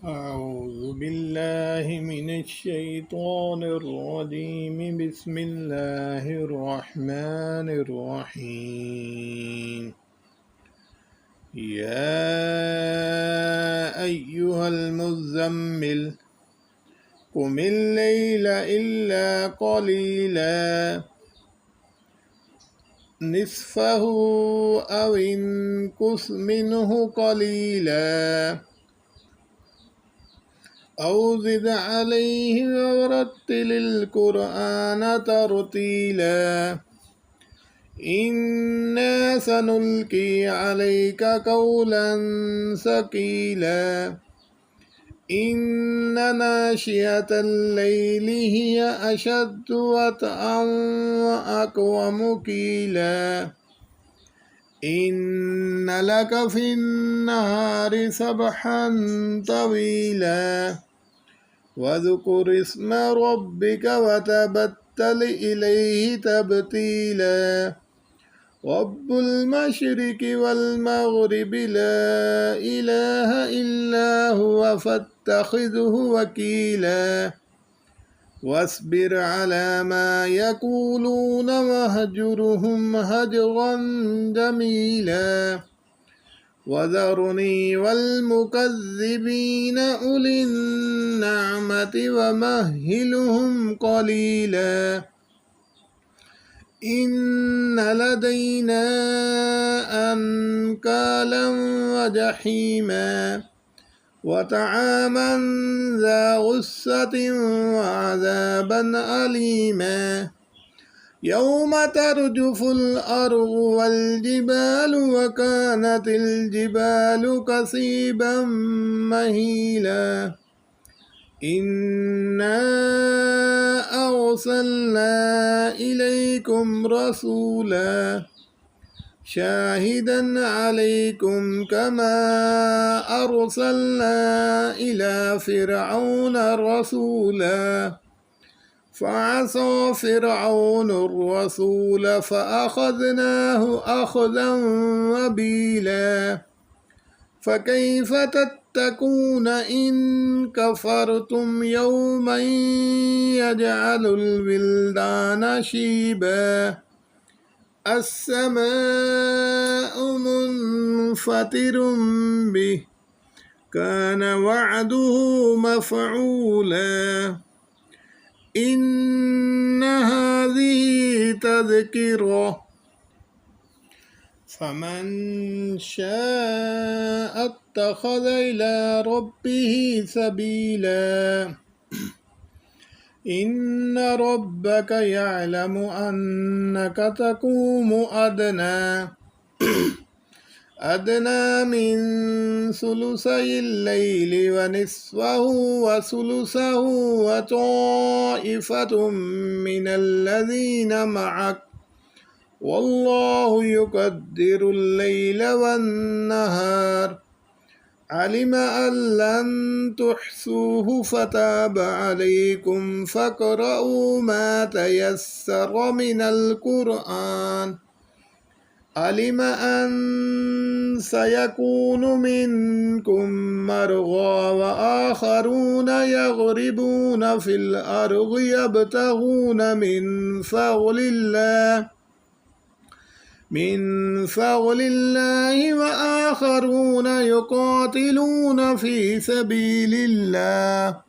أعوذ بالله من الشيطان الرجيم. بسم الله الرحمن الرحيم. يا أيها المزمل قم الليل إلا قليلا نصفه أو انقص منه قليلا أو زد عليه ورتل القرآن ترتيلا إنا سنلقي عليك قولا ثقيلا إن ناشئة الليل هي أشد وطئا وأقوم قيلا إن لك في النهار سبحا طويلا واذكر اسم ربك وتبتل إليه تبتيلا رب المشرق والمغرب لا إله إلا هو فاتخذه وكيلا واصبر على ما يقولون واهجرهم هجرا جميلا وذرني والمكذبين أولي النعمة ومهلهم قليلا إن لدينا أنكالا وجحيما وطعاما ذا غصة وعذابا أليما يوم ترجف الأرض والجبال وكانت الجبال كثيبا مهيلا إنا أرسلنا إليكم رسولا شاهدا عليكم كما أرسلنا إلى فرعون رسولا فعصى فرعون الرسول فأخذناه أخذا وبيلا فكيف تتقون إن كفرتم يوما يجعل الولدان شيبا السماء منفطر به كان وعده مفعولا إن هذه تذكرة فمن شاء اتخذ إلى ربه سبيلا إن ربك يعلم أنك تقوم أدنى من ثلثي الليل ونصفه وثلثه وطائفة من الذين معك والله يقدر الليل والنهار علم أن لن تحصوه فتاب عليكم فاقرؤوا ما تيسر من القرآن علم أن سيكون منكم مرضى وآخرون يضربون في الأرض يبتغون من فضل الله وآخرون يقاتلون في سبيل الله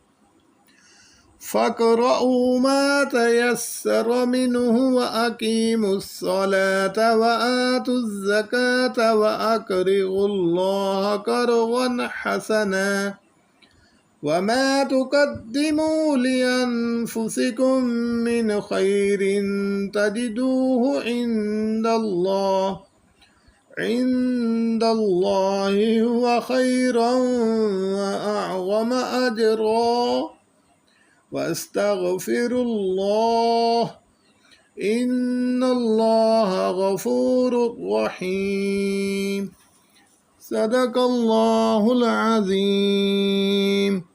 فاقرؤوا ما تيسر منه وأقيموا الصلاة وآتوا الزكاة وأقرضوا الله قرضا حسنا وما تقدموا لأنفسكم من خير تجدوه عند الله هو خيرا وأعظم أجرا واستغفر الله إن الله غفور رحيم صدق الله العظيم.